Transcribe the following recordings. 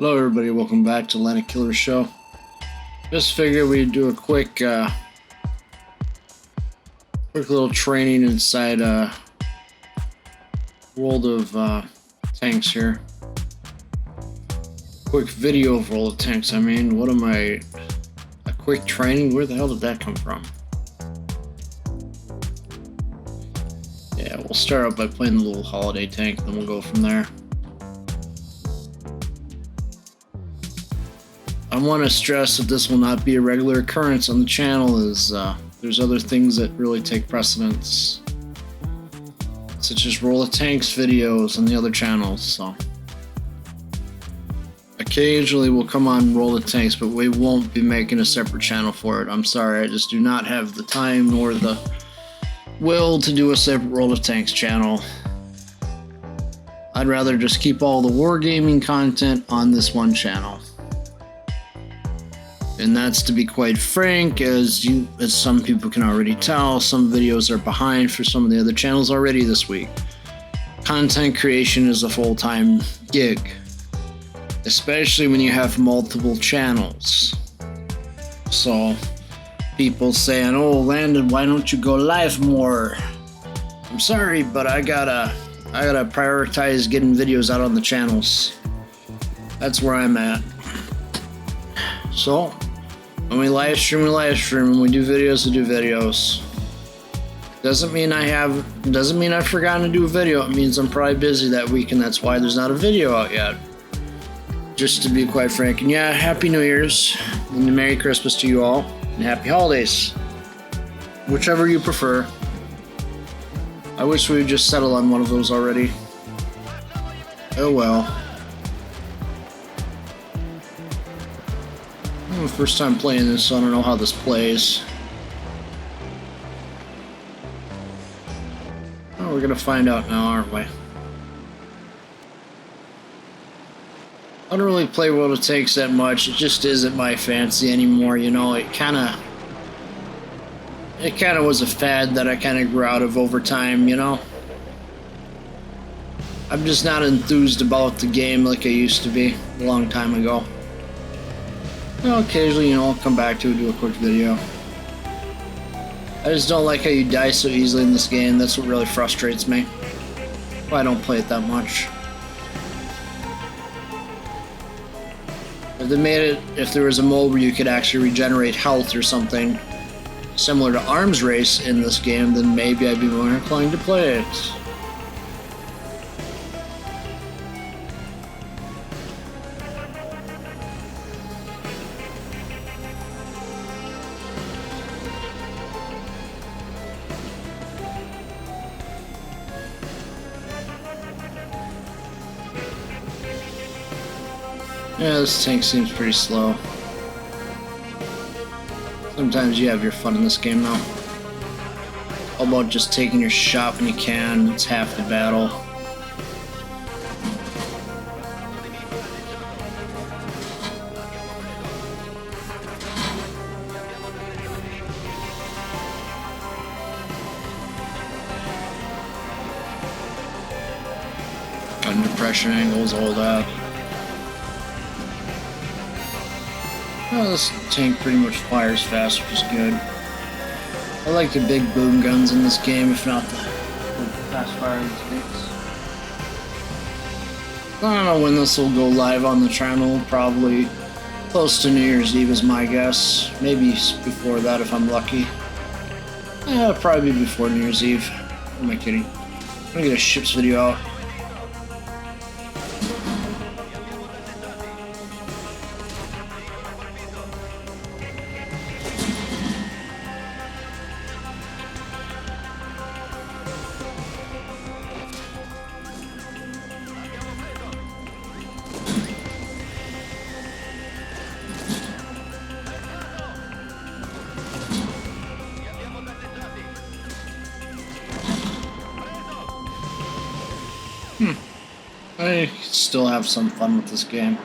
Hello everybody, welcome back to Landedkiller show. Just figured we'd do a quick little training inside World of Tanks here. Quick video of World of Tanks, I mean, what am I... A quick training? Where the hell did that come from? Yeah, we'll start out by playing the little holiday tank, then we'll go from there. I want to stress that this will not be a regular occurrence on the channel, as there's other things that really take precedence, such as World of Tanks videos on the other channels. So occasionally we'll come on World of Tanks, but we won't be making a separate channel for it. I'm sorry, I just do not have the time nor the will to do a separate World of Tanks channel. I'd rather just keep all the wargaming content on this one channel. And that's, to be quite frank, as some people can already tell, some videos are behind for some of the other channels already this week. Content creation is a full-time gig, especially when you have multiple channels. So people saying, "Oh, Landon, why don't you go live more?" I'm sorry, but I gotta prioritize getting videos out on the channels. That's where I'm at. So when we live stream, we live stream. When we do videos, we do videos. Doesn't mean I've forgotten to do a video. It means I'm probably busy that week, and that's why there's not a video out yet. Just to be quite frank. And yeah, Happy New Year's and Merry Christmas to you all, and Happy Holidays, whichever you prefer. I wish we would just settle on one of those already. Oh well. First time playing this, so I don't know how this plays. Oh, we're gonna find out now, aren't we? I don't really play World of Tanks that much. It just isn't my fancy anymore, you know. It kinda was a fad that I kinda grew out of over time, you know. I'm just not enthused about the game like I used to be a long time ago. Well, occasionally, you know, I'll come back to it, do a quick video. I just don't like how you die so easily in this game. That's what really frustrates me. Why I don't play it that much. If they made it, if there was a mode where you could actually regenerate health or something similar to Arms Race in this game, then maybe I'd be more inclined to play it. Yeah, this tank seems pretty slow. Sometimes you have your fun in this game though. All about just taking your shot when you can. It's half the battle. Under pressure angles, all that. Well, this tank pretty much fires fast, which is good. I like the big boom guns in this game, if not the fast firing tanks. I don't know when this will go live on the channel, probably close to New Year's Eve is my guess. Maybe before that if I'm lucky. Yeah, probably before New Year's Eve. Who am I kidding? I'm gonna get a ships video out. I still have some fun with this game.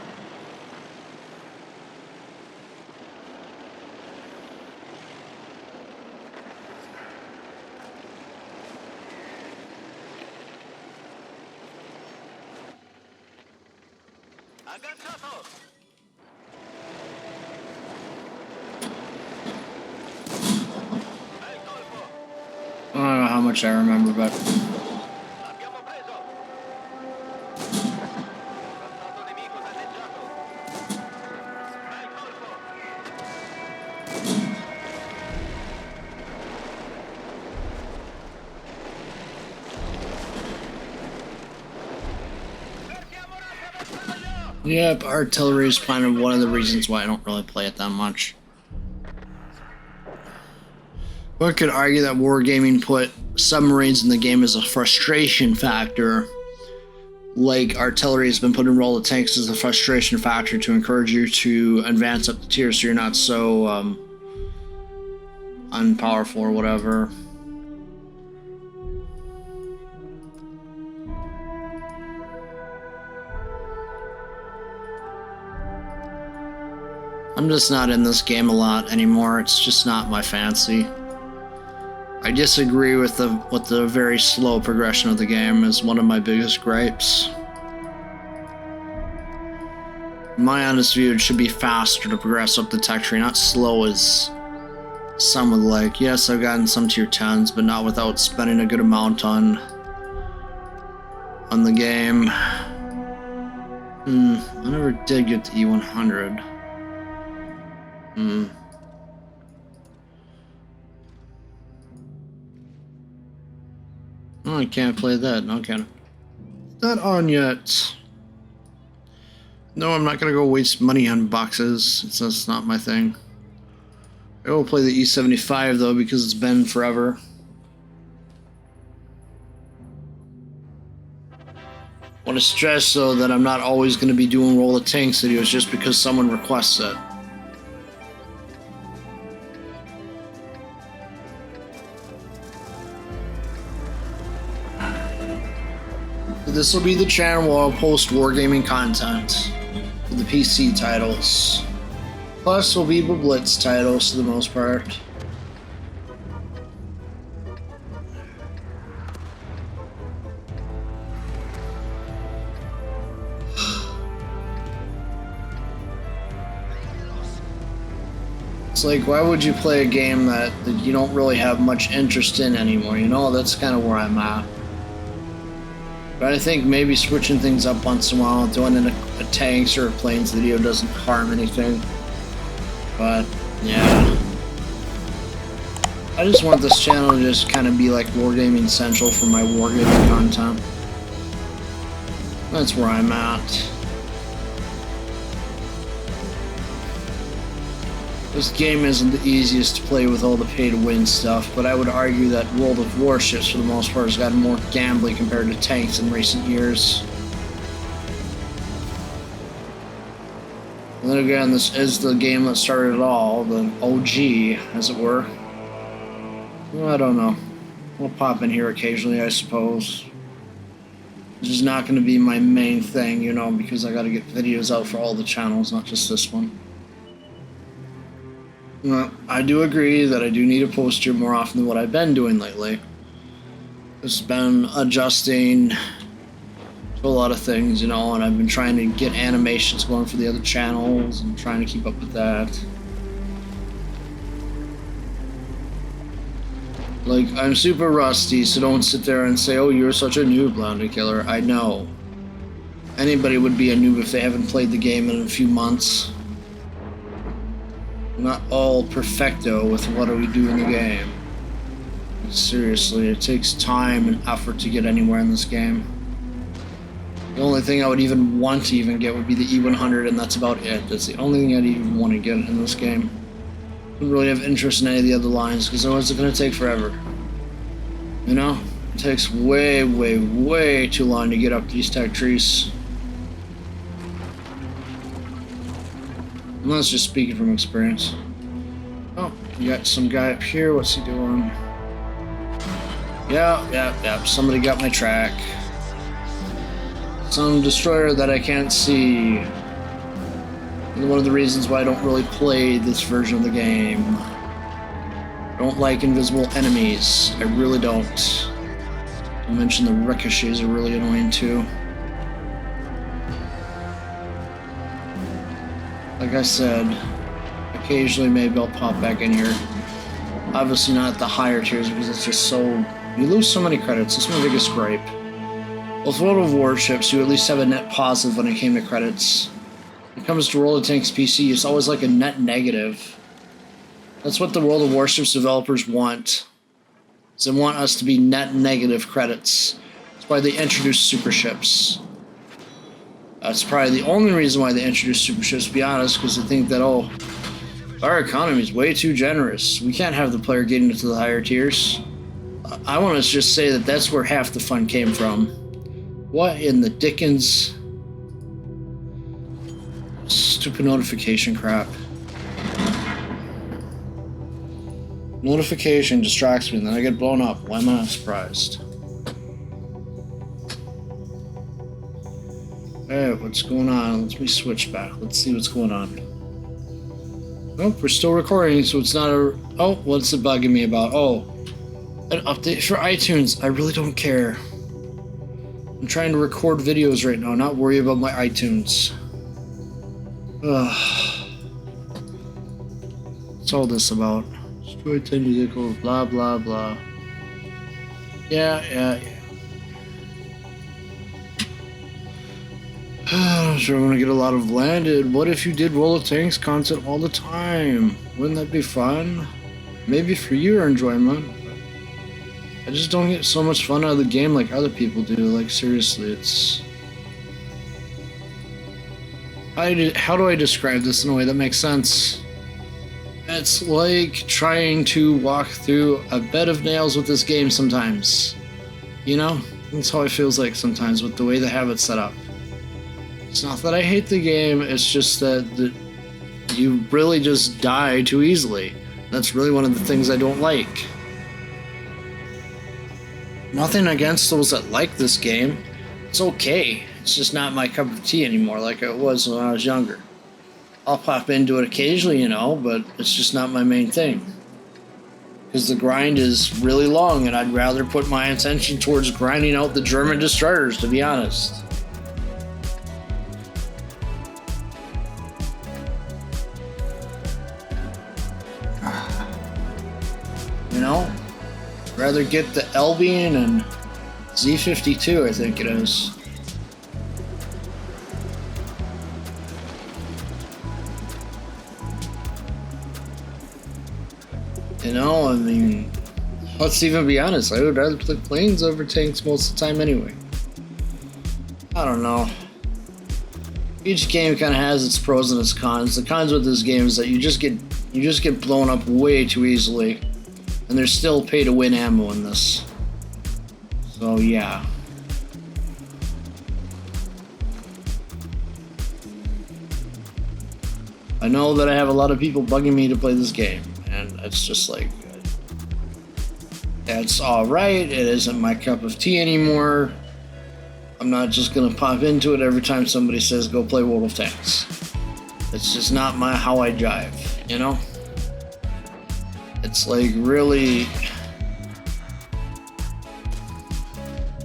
I don't know how much I remember, but yep, artillery is kind of one of the reasons why I don't really play it that much. One could argue that wargaming put submarines in the game as a frustration factor, like artillery has been put in role of tanks as a frustration factor to encourage you to advance up the tier so you're not so unpowerful or whatever. I'm just not in this game a lot anymore. It's just not my fancy. I disagree with the very slow progression of the game is one of my biggest gripes. In my honest view, it should be faster to progress up the tech tree, not slow as some would like. Yes, I've gotten some tier 10s, but not without spending a good amount on the game. I never did get to E100. Oh, I can't play that. No, can I? Not on yet. No, I'm not gonna go waste money on boxes. That's not my thing. I will play the E75 though because it's been forever. I want to stress though that I'm not always going to be doing roll of tanks videos just because someone requests it. This will be the channel where I'll post wargaming content for the PC titles. Plus will be the Blitz titles for the most part. It's like, why would you play a game that you don't really have much interest in anymore? You know, that's kind of where I'm at. But I think maybe switching things up once in a while, doing a tanks or a planes video doesn't harm anything. But, yeah. I just want this channel to just kind of be like Wargaming Central for my wargaming content. That's where I'm at. This game isn't the easiest to play with all the pay-to-win stuff, but I would argue that World of Warships, for the most part, has gotten more gambling compared to tanks in recent years. And then again, this is the game that started it all, the OG, as it were. Well, I don't know. We'll pop in here occasionally, I suppose. This is not going to be my main thing, you know, because I got to get videos out for all the channels, not just this one. Well, I do agree that I do need to post here more often than what I've been doing lately. Just been adjusting to a lot of things, you know, and I've been trying to get animations going for the other channels and trying to keep up with that. Like, I'm super rusty, so don't sit there and say, oh, you're such a noob, Landedkiller. I know. Anybody would be a noob if they haven't played the game in a few months. We're not all perfecto with what we do in the game. Seriously, it takes time and effort to get anywhere in this game. The only thing I would even want to even get would be the E100, and that's about it. That's the only thing I'd even want to get in this game. I don't really have interest in any of the other lines, because otherwise it's going to take forever. You know? It takes way, way, way too long to get up these tech trees. And that's just speaking from experience. Oh, you got some guy up here. What's he doing? Yeah. Somebody got my track. Some destroyer that I can't see. And one of the reasons why I don't really play this version of the game. I don't like invisible enemies. I really don't. I mentioned the ricochets are really annoying too. Like I said, occasionally maybe I'll pop back in here. Obviously not at the higher tiers because it's just so... You lose so many credits. That's my biggest gripe. With World of Warships, you at least have a net positive when it came to credits. When it comes to World of Tanks PC, it's always like a net negative. That's what the World of Warships developers want. They want us to be net negative credits. That's why they introduced super ships. That's probably the only reason why they introduced super ships, to be honest, because they think that, oh, our economy is way too generous. We can't have the player getting into the higher tiers. I want to just say that that's where half the fun came from. What in the dickens? Stupid notification crap. Notification distracts me and then I get blown up. Why am I not surprised? Hey, what's going on? Let me switch back. Let's see what's going on. Nope, we're still recording, so it's not a... Oh, what's it bugging me about? Oh, an update for iTunes. I really don't care. I'm trying to record videos right now, not worry about my iTunes. Ugh. What's all this about? Destroy 10 vehicles, blah, blah, blah. Yeah. Sure, I'm gonna get a lot of landed. What if you did World of Tanks content all the time? Wouldn't that be fun? Maybe for your enjoyment. I just don't get so much fun out of the game like other people do. Like, seriously, it's... How do I describe this in a way that makes sense? It's like trying to walk through a bed of nails with this game sometimes. You know? That's how it feels like sometimes with the way they have it set up. It's not that I hate the game, it's just that you really just die too easily. That's really one of the things I don't like. Nothing against those that like this game. It's okay. It's just not my cup of tea anymore like it was when I was younger. I'll pop into it occasionally, you know, but it's just not my main thing. Because the grind is really long and I'd rather put my attention towards grinding out the German destroyers, to be honest. You know, rather get the Albion and Z-52, I think it is. You know, I mean, let's even be honest, I would rather play planes over tanks most of the time anyway. I don't know. Each game kind of has its pros and its cons. The cons with this game is that you just get blown up way too easily. And there's still pay-to-win ammo in this. So, yeah. I know that I have a lot of people bugging me to play this game. And it's just like... That's alright. It isn't my cup of tea anymore. I'm not just gonna pop into it every time somebody says go play World of Tanks. It's just not how I jive, you know? It's like, really...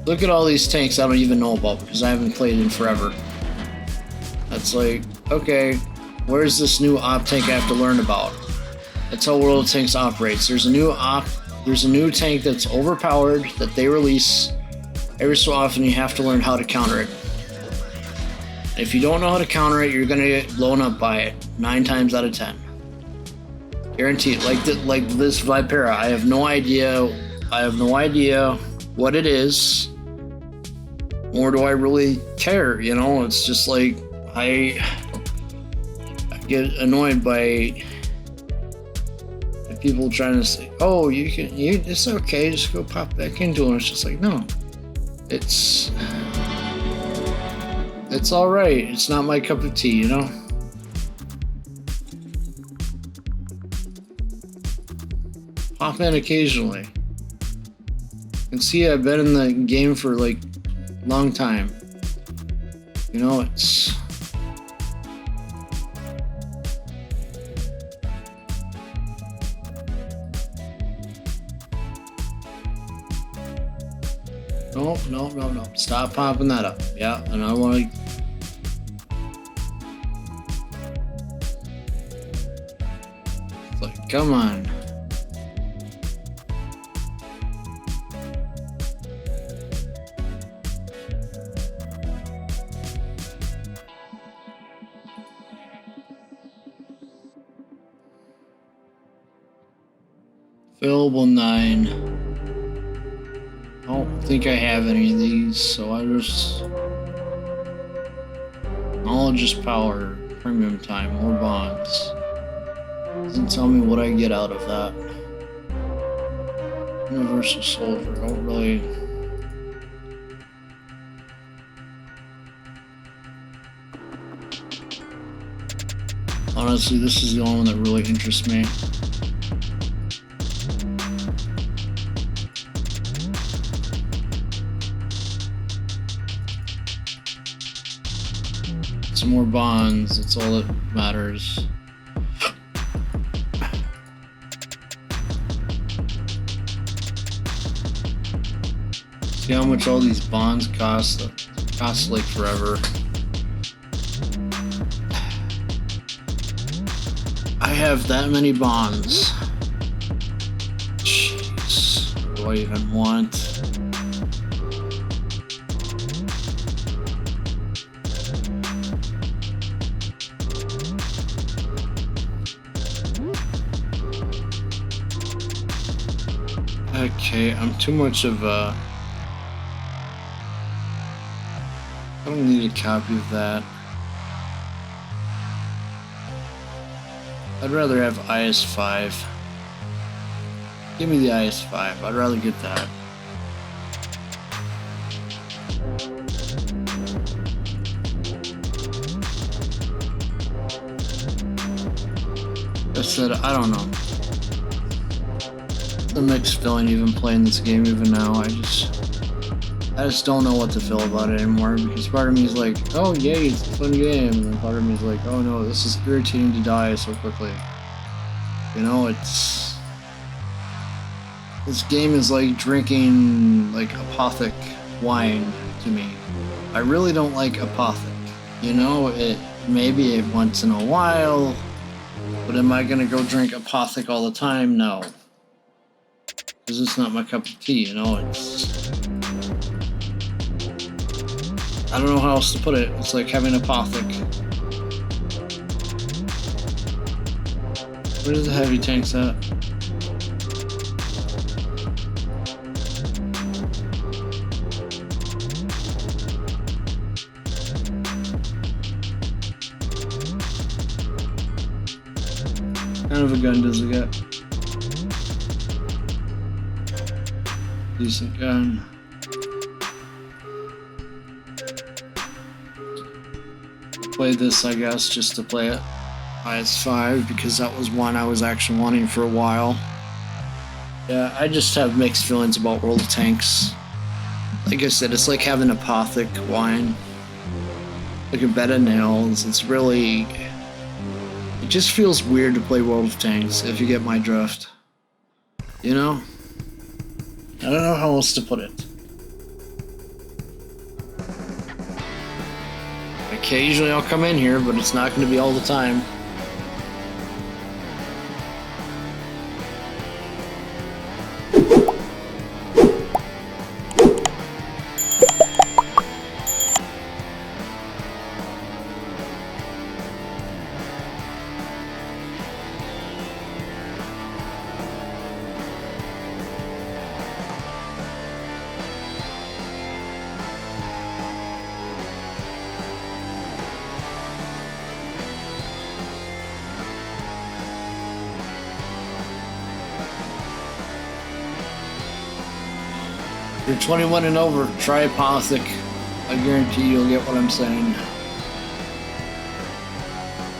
Look at all these tanks I don't even know about because I haven't played in forever. That's like, okay, where's this new op tank I have to learn about? That's how World of Tanks operates. There's a new tank that's overpowered that they release. Every so often you have to learn how to counter it. If you don't know how to counter it, you're gonna get blown up by it 9 times out of 10. Guaranteed. Like this Vipera, I have no idea what it is, nor do I really care, you know? It's just like I get annoyed by people trying to say, oh, it's okay, just go pop back into it. It's just like, no, it's all right. It's not my cup of tea, you know? Pop in occasionally. You can see I've been in the game for like a long time. You know, it's... No. Stop popping that up. Yeah, and I want to... Come on. Available 9. I don't think I have any of these, so I'll just power, premium time, more bonds. Doesn't tell me what I get out of that. Universal soldier, don't really. Honestly, this is the only one that really interests me. Some more bonds, that's all that matters. See how much all these bonds cost? Cost like forever. I have that many bonds. Jeez, what do I even want? Okay, I'm too much of a... I don't need a copy of that. I'd rather have IS-5. Give me the IS-5. I'd rather get that. I said, I don't know. The mixed feeling even playing this game even now. I just don't know what to feel about it anymore, because part of me is like, oh yay, it's a fun game, and then part of me is like, oh no, this is irritating to die so quickly. You know, this game is like drinking like apothic wine to me. I really don't like apothic. You know, maybe once in a while, but am I gonna go drink apothic all the time? No. Because it's not my cup of tea, you know, I don't know how else to put it. It's like having apothic. Where's the heavy tanks at? What kind of a gun does it get? Decent gun. Play this, I guess, just to play it. IS-5, because that was one I was actually wanting for a while. Yeah, I just have mixed feelings about World of Tanks. Like I said, it's like having apothic wine. Like a bed of nails. It's really... It just feels weird to play World of Tanks, if you get my drift. You know? I don't know how else to put it. Occasionally I'll come in here, but it's not going to be all the time. If you're 21 and over, try apothic. I guarantee you'll get what I'm saying.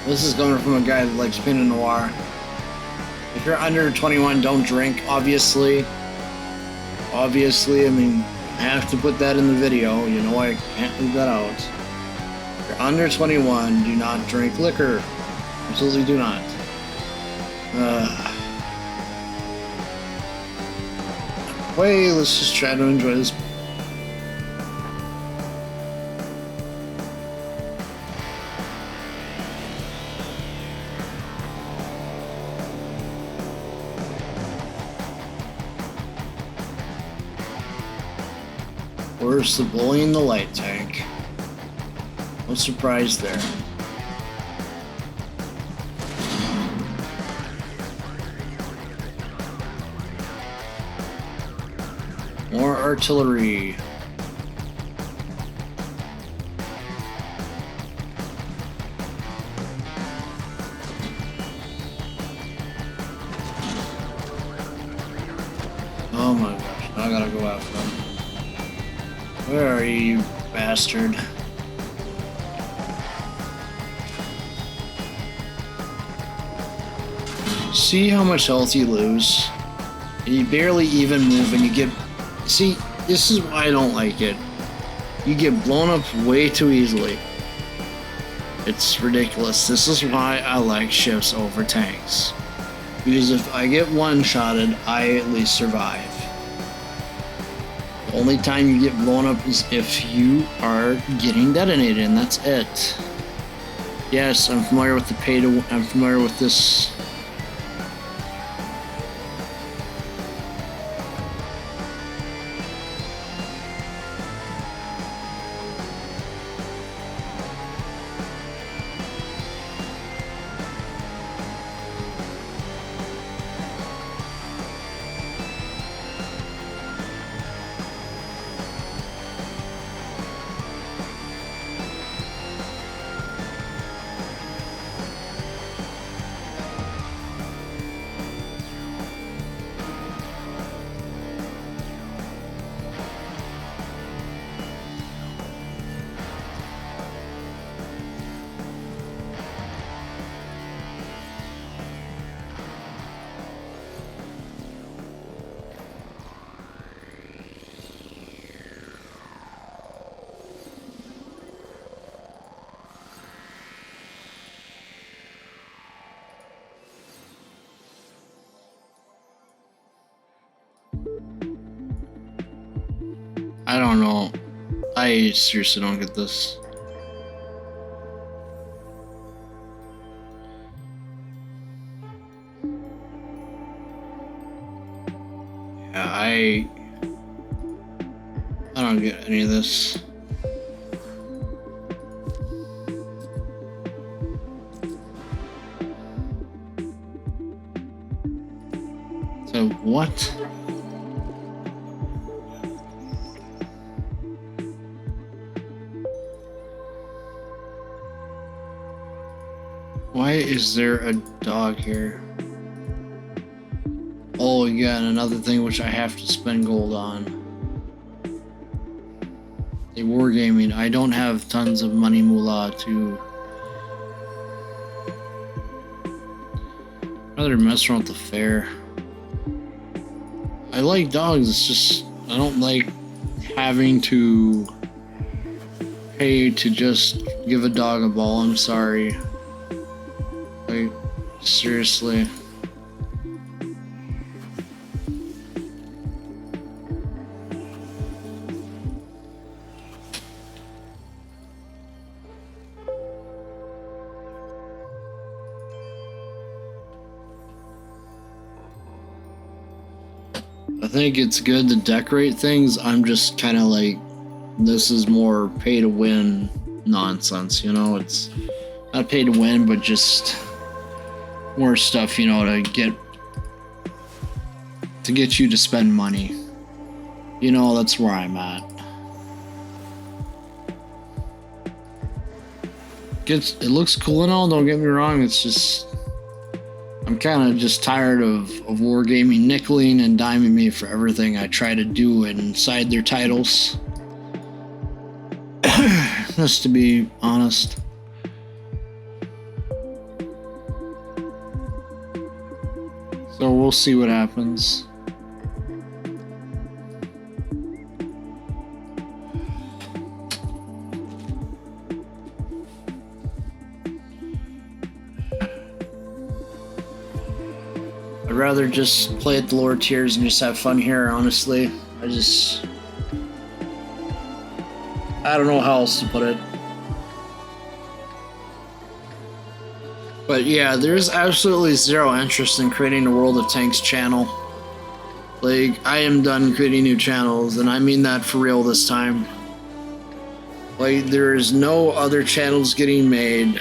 This is coming from a guy that likes Pinot Noir. If you're under 21, don't drink, obviously. Obviously, I mean, I have to put that in the video. You know, I can't leave that out. If you're under 21, do not drink liquor. Absolutely do not. Wait, let's just try to enjoy this. Where's the bully in the light tank? No surprise there. More artillery. Oh my gosh, now I gotta go after him. Where are you, you bastard? See how much health you lose? You barely even move and you get... See, this is why I don't like it. You get blown up way too easily. It's ridiculous. This is why I like ships over tanks. Because if I get one-shotted, I at least survive. The only time you get blown up is if you are getting detonated, and that's it. Yes, I'm familiar with the I'm familiar with this. I don't know. I seriously don't get this. Yeah, I don't get any of this. So what? Why is there a dog here? Oh yeah, and another thing which I have to spend gold on. A wargaming. I don't have tons of money moolah to... I'd rather mess around with the fair. I like dogs, it's just... I don't like having to pay to just give a dog a ball, I'm sorry. Like, seriously. I think it's good to decorate things. I'm just kind of like, this is more pay to win nonsense, you know? It's not pay to win, but just more stuff, you know, to get you to spend money. You know, that's where I'm at. It looks cool and all, don't get me wrong, it's just... I'm kind of just tired of wargaming nickeling and diming me for everything I try to do inside their titles. Just to be honest. So we'll see what happens. I'd rather just play at the lower tiers and just have fun here, honestly. I don't know how else to put it. But yeah, there's absolutely zero interest in creating a World of Tanks channel. Like, I am done creating new channels, and I mean that for real this time. Like, there is no other channels getting made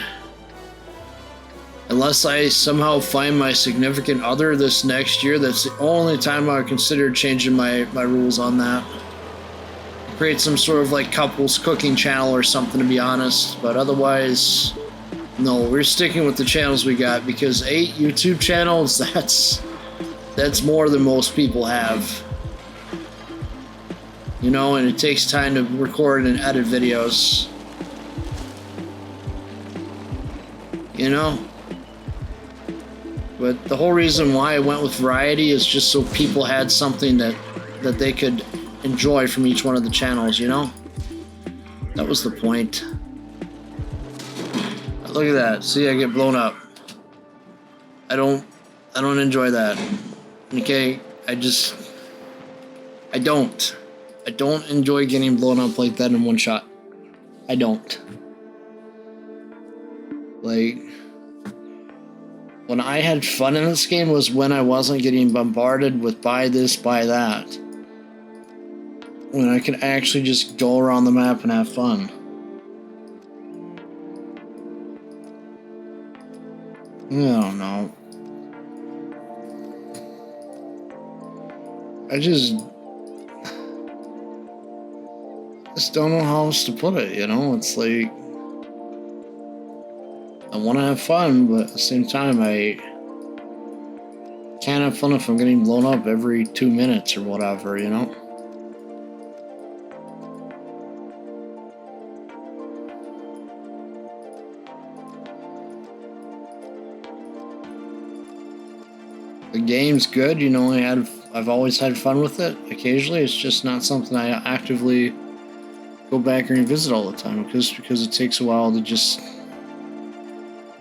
unless I somehow find my significant other this next year. That's the only time I would consider changing my rules on that. Create some sort of like couples cooking channel or something, to be honest. But otherwise, no, we're sticking with the channels we got, because 8 YouTube channels, that's more than most people have. You know, and it takes time to record and edit videos. You know? But the whole reason why I went with variety is just so people had something that they could enjoy from each one of the channels, you know? That was the point. Look at that. See, I get blown up. I don't enjoy that. Okay? I don't enjoy getting blown up like that in one shot. I don't. Like, when I had fun in this game was when I wasn't getting bombarded with buy this, buy that. When I could actually just go around the map and have fun. I don't know. I just don't know how else to put it, you know? It's like, I want to have fun, but at the same time, I can't have fun if I'm getting blown up every 2 minutes or whatever, you know? The game's good, you know, I've always had fun with it. Occasionally, it's just not something I actively go back and revisit all the time, because it takes a while to just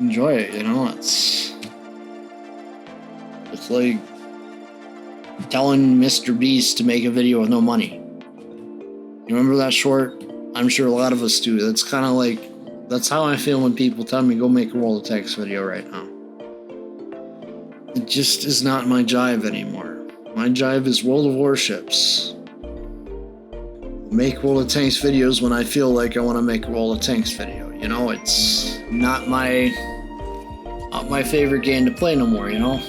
enjoy it, you know? It's like telling Mr. Beast to make a video with no money. You remember that short? I'm sure a lot of us do. That's kind of like, that's how I feel when people tell me go make a World of Tanks video right now. It just is not my jive anymore. My jive is World of Warships. Make World of Tanks videos when I feel like I want to make a World of Tanks video. You know, it's not my favorite game to play no more, you know?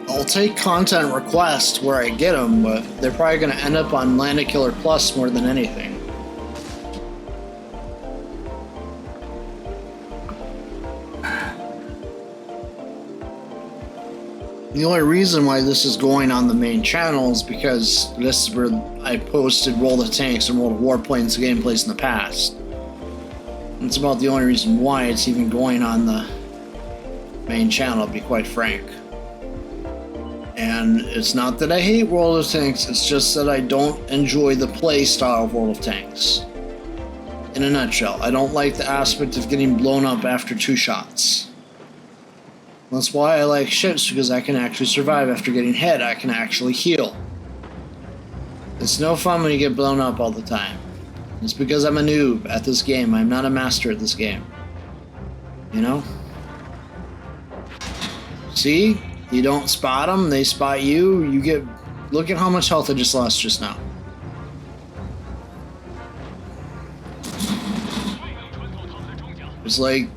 I'll take content requests where I get them, but they're probably going to end up on Landedkiller Plus more than anything. The only reason why this is going on the main channel is because this is where I posted World of Tanks and World of Warplanes gameplays in the past. It's about the only reason why it's even going on the main channel, to be quite frank. And it's not that I hate World of Tanks, it's just that I don't enjoy the play style of World of Tanks. In a nutshell, I don't like the aspect of getting blown up after 2 shots. That's why I like ships, because I can actually survive after getting hit. I can actually heal. It's no fun when you get blown up all the time. It's because I'm a noob at this game. I'm not a master at this game. You know? See? You don't spot them, they spot you, you get... Look at how much health I just lost just now. It's like...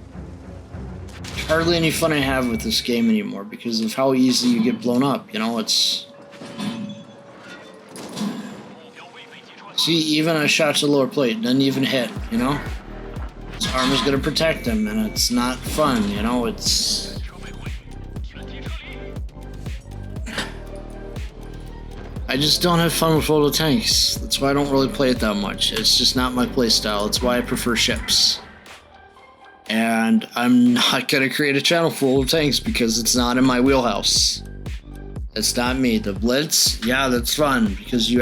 hardly any fun I have with this game anymore because of how easy you get blown up, you know, it's... See, even a shot to the lower plate doesn't even hit, you know? His armor's gonna protect him, and it's not fun, you know, it's... I just don't have fun with World of Tanks. That's why I don't really play it that much. It's just not my playstyle. It's why I prefer ships. And I'm not going to create a channel for World of Tanks because it's not in my wheelhouse. It's not me. The Blitz, yeah, that's fun because you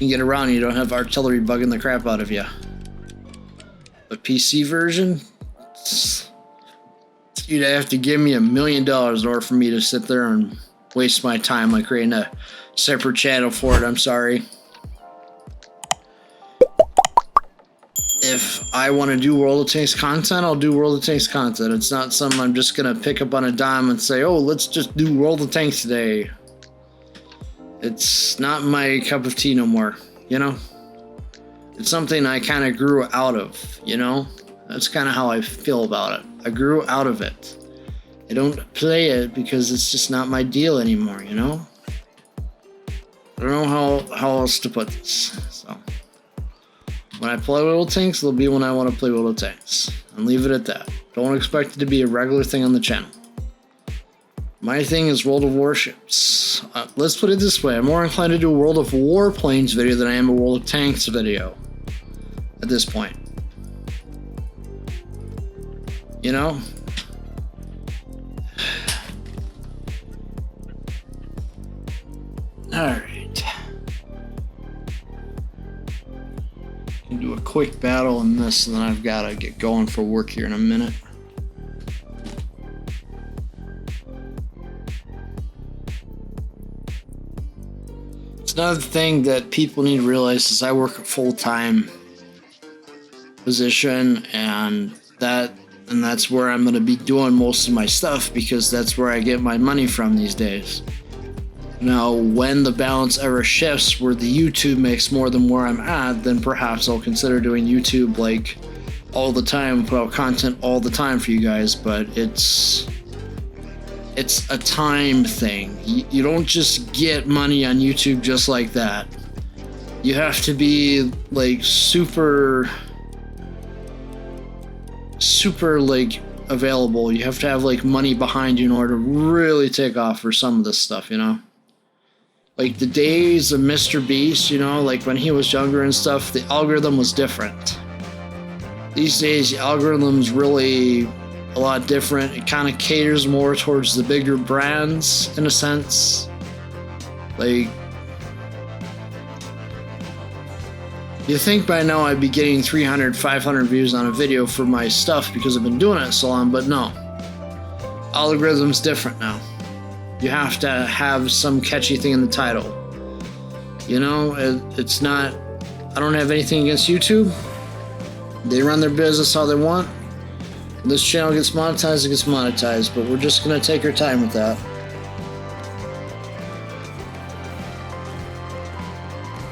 can get around and you don't have artillery bugging the crap out of you. But PC version, you'd have to give me $1 million in order for me to sit there and waste my time like creating a separate channel for it. I'm sorry. If I want to do World of Tanks content, I'll do World of Tanks content. It's not something I'm just going to pick up on a dime and say, oh, let's just do World of Tanks today. It's not my cup of tea no more, you know? It's something I kind of grew out of, you know? That's kind of how I feel about it. I grew out of it. I don't play it because it's just not my deal anymore, you know? I don't know how else to put this, so... When I play World of Tanks, it'll be when I want to play World of Tanks. And leave it at that. Don't expect it to be a regular thing on the channel. My thing is World of Warships. Let's put it this way. I'm more inclined to do a World of Warplanes video than I am a World of Tanks video. At this point. You know? Alright. Do a quick battle in this, and then I've got to get going for work here in a minute. It's another thing that people need to realize is I work a full-time position, and that's where I'm going to be doing most of my stuff because that's where I get my money from these days. Now, when the balance ever shifts where the YouTube makes more than where I'm at, then perhaps I'll consider doing YouTube like all the time, put out content all the time for you guys, but it's a time thing. You don't just get money on YouTube just like that. You have to be like super like available. You have to have like money behind you in order to really take off for some of this stuff, you know? Like the days of Mr. Beast, you know, like when he was younger and stuff, the algorithm was different. These days, the algorithm's really a lot different. It kind of caters more towards the bigger brands, in a sense. Like, you think by now I'd be getting 300, 500 views on a video for my stuff because I've been doing it so long, but no. Algorithm's different now. You have to have some catchy thing in the title. You know, it's not... I don't have anything against YouTube. They run their business how they want. When this channel gets monetized, it gets monetized, but we're just going to take our time with that.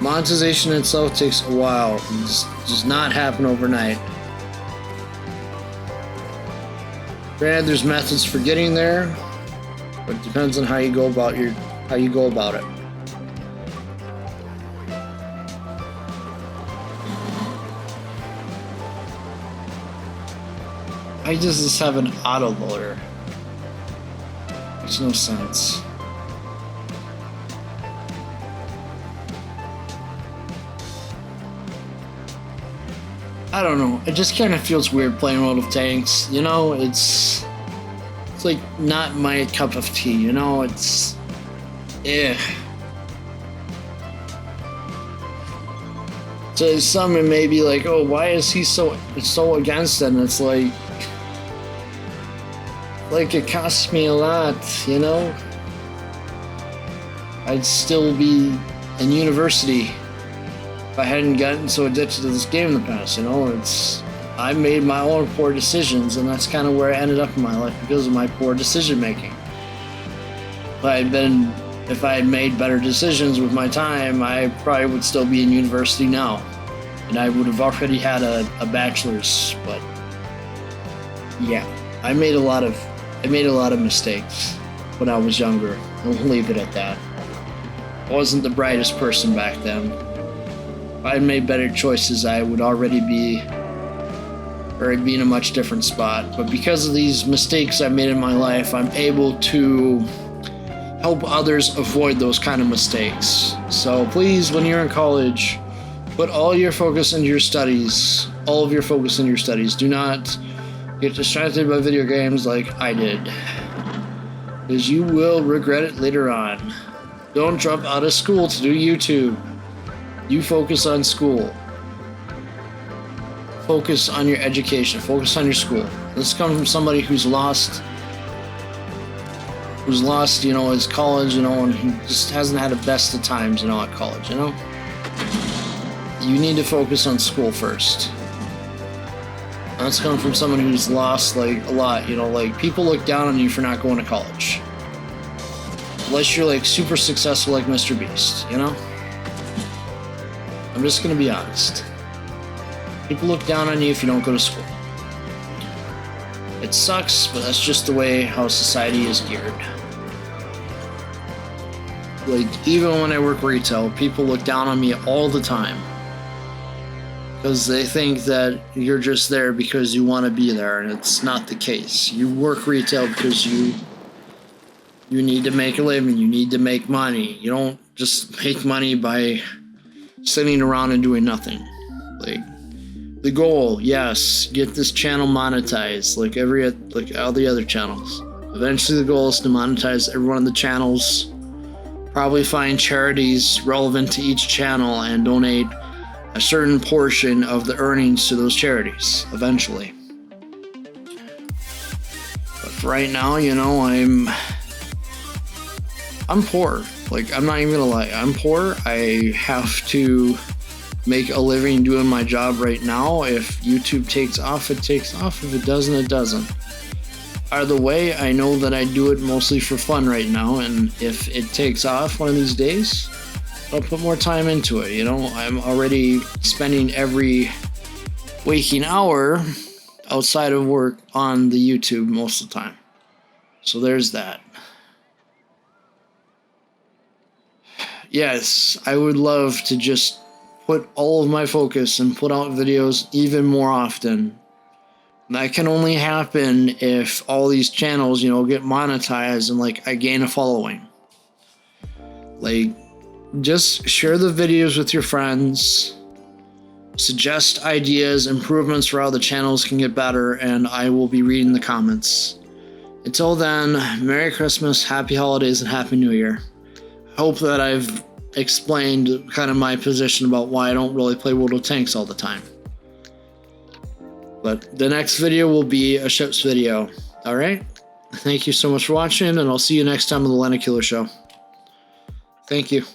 Monetization itself takes a while. It does not happen overnight. Granted, there's methods for getting there, but it depends on how you go about it. Why does this have an auto loader? Makes no sense. I don't know. It just kind of feels weird playing World of Tanks. You know, it's like not my cup of tea. You know, it's So some it may be like, oh, why is he so against it? And it's like it costs me a lot. You know, I'd still be in university if I hadn't gotten so addicted to this game in the past, you know. I made my own poor decisions, and that's kind of where I ended up in my life because of my poor decision making. If I had made better decisions with my time, I probably would still be in university now, and I would have already had a bachelor's. But yeah, I made a lot of mistakes when I was younger. I'll leave it at that. I wasn't the brightest person back then. If I had made better choices, I would already be, or I'd be in a much different spot. But because of these mistakes I made in my life, I'm able to help others avoid those kind of mistakes. So please, when you're in college, put all your focus into your studies. All of your focus into your studies. Do not get distracted by video games like I did, because you will regret it later on. Don't drop out of school to do YouTube. You focus on school. Focus on your education. Focus on your school. This comes from somebody who's lost, you know, his college, you know, and he just hasn't had the best of times, you know, at college, you know? You need to focus on school first. That's coming from someone who's lost, like, a lot, you know, like, people look down on you for not going to college. Unless you're, like, super successful like Mr. Beast, you know? I'm just gonna be honest. People look down on you if you don't go to school. It sucks, but that's just the way how society is geared. Like, even when I work retail, people look down on me all the time. Because they think that you're just there because you want to be there, and it's not the case. You work retail because you need to make a living, you need to make money. You don't just make money by sitting around and doing nothing. Like, the goal, yes, get this channel monetized like all the other channels. Eventually the goal is to monetize every one of the channels, probably find charities relevant to each channel and donate a certain portion of the earnings to those charities eventually. But for right now, you know, I'm poor. Like, I'm not even gonna lie, I'm poor. I have to make a living doing my job right now. If YouTube takes off, it takes off. If it doesn't, it doesn't. Either way, I know that I do it mostly for fun right now, and if it takes off one of these days, I'll put more time into it. You know, I'm already spending every waking hour outside of work on the YouTube most of the time. So there's that. Yes, I would love to just put all of my focus and put out videos even more often. That can only happen if all these channels, you know, get monetized and, like, I gain a following. Like, just share the videos with your friends, suggest ideas, improvements for how the channels can get better, and I will be reading the comments. Until then, Merry Christmas, Happy Holidays, and Happy New Year. I hope that I've explained kind of my position about why I don't really play World of Tanks all the time. But the next video will be a ships video. Alright? Thank you so much for watching, and I'll see you next time on the Landedkiller Show. Thank you.